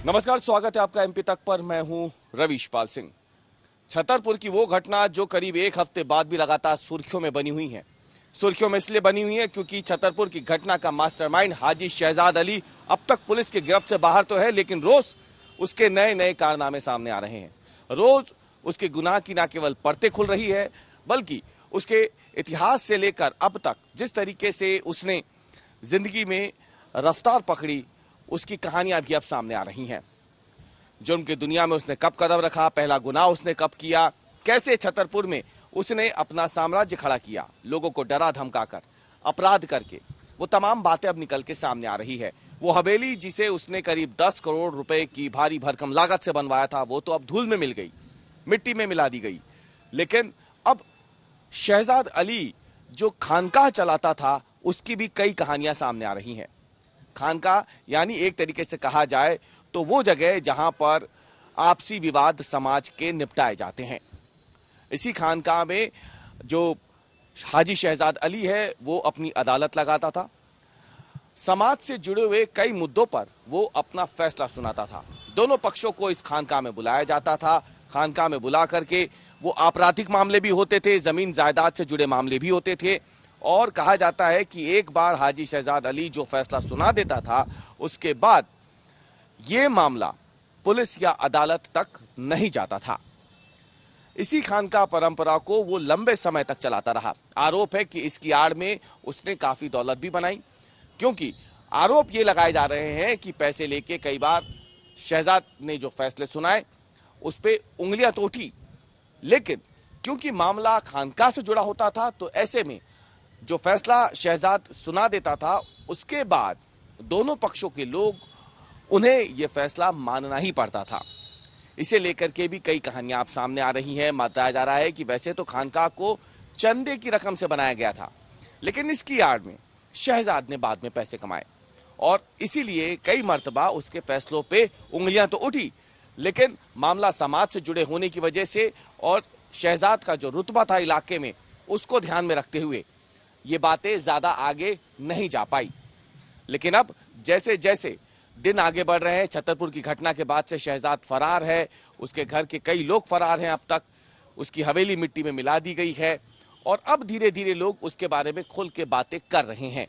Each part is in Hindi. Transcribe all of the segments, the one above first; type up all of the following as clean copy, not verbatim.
नमस्कार, स्वागत है आपका एमपी तक पर। मैं हूं रवीश पाल सिंह। छतरपुर की वो घटना जो करीब एक हफ्ते बाद भी लगातार सुर्खियों में बनी हुई है। सुर्खियों में इसलिए बनी हुई है क्योंकि छतरपुर की घटना का मास्टरमाइंड हाजी शहजाद अली अब तक पुलिस की गिरफ्त से बाहर तो है, लेकिन रोज उसके नए नए कारनामे सामने आ रहे हैं। रोज उसके गुनाह की न केवल परतें खुल रही है, बल्कि उसके इतिहास से लेकर अब तक जिस तरीके से उसने जिंदगी में रफ्तार पकड़ी, उसकी कहानियां भी अब सामने आ रही हैं। जुर्म की दुनिया में उसने कब कदम रखा, पहला गुनाह उसने कब किया, कैसे छतरपुर में उसने अपना साम्राज्य खड़ा किया, लोगों को डरा धमकाकर, अपराध करके, वो तमाम बातें अब निकल के सामने आ रही है। वो हवेली जिसे उसने करीब 10 करोड़ रुपए की भारी भरकम लागत से बनवाया था, वो तो अब धूल में मिल गई, मिट्टी में मिला दी गई। लेकिन अब शहजाद अली जो खानकाह चलाता था, उसकी भी कई कहानियां सामने आ रही हैं। खानकाह यानी एक तरीके से कहा जाए तो वो जगह जहां पर आपसी विवाद समाज के निपटाए जाते हैं। इसी खानकाह में जो हाजी शहजाद अली है वो अपनी अदालत लगाता था। समाज से जुड़े हुए कई मुद्दों पर वो अपना फैसला सुनाता था। दोनों पक्षों को इस खानकाह में बुलाया जाता था। खानकाह में बुला करके वो आपराधिक मामले भी होते थे, जमीन जायदाद से जुड़े मामले भी होते थे। और कहा जाता है कि एक बार हाजी शहजाद अली जो फैसला सुना देता था, उसके बाद ये मामला पुलिस या अदालत तक नहीं जाता था। इसी खानकाह परंपरा को वो लंबे समय तक चलाता रहा। आरोप है कि इसकी आड़ में उसने काफी दौलत भी बनाई, क्योंकि आरोप ये लगाए जा रहे हैं कि पैसे लेके कई बार शहजाद ने जो फैसले सुनाए उस पे उंगलियां तो उठी, लेकिन क्योंकि मामला खानकाह से जुड़ा होता था, तो ऐसे में जो फैसला शहजाद सुना देता था, उसके बाद दोनों पक्षों के लोग उन्हें यह फैसला मानना ही पड़ता था। इसे लेकर के भी कई कहानियां आप सामने आ रही हैं। बताया जा रहा है कि वैसे तो खानकाह को चंदे की रकम से बनाया गया था, लेकिन इसकी आड़ में शहजाद ने बाद में पैसे कमाए और इसीलिए कई मर्तबा उसके फैसलों पे उंगलियां तो उठी, लेकिन मामला समाज से जुड़े होने की वजह से और शहजाद का जो रुतबा था इलाके में, उसको ध्यान में रखते हुए ये बातें ज्यादा आगे नहीं जा पाई। लेकिन अब जैसे जैसे दिन आगे बढ़ रहे हैं, छतरपुर की घटना के बाद से शहजाद फरार है, उसके घर के कई लोग फरार हैं अब तक, उसकी हवेली मिट्टी में मिला दी गई है और अब धीरे धीरे लोग उसके बारे में खुल के बातें कर रहे हैं।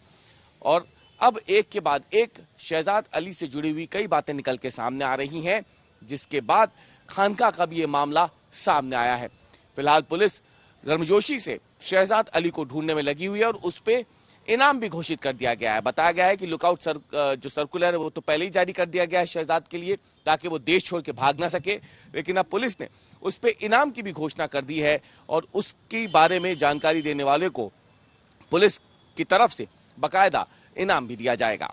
और अब एक के बाद एक शहजाद अली से जुड़ी हुई कई बातें निकल के सामने आ रही हैं, जिसके बाद खानकाह का भी ये मामला सामने आया है। फिलहाल पुलिस गर्मजोशी से शहजाद अली को ढूंढने में लगी हुई है और उस पे इनाम भी घोषित कर दिया गया है। बताया गया है कि लुकआउट जो सर्कुलर है वो तो पहले ही जारी कर दिया गया है शहजाद के लिए, ताकि वो देश छोड़ के भाग ना सके, लेकिन अब पुलिस ने उस पे इनाम की भी घोषणा कर दी है और उसके बारे में जानकारी देने वाले को पुलिस की तरफ से बाकायदा इनाम भी दिया जाएगा।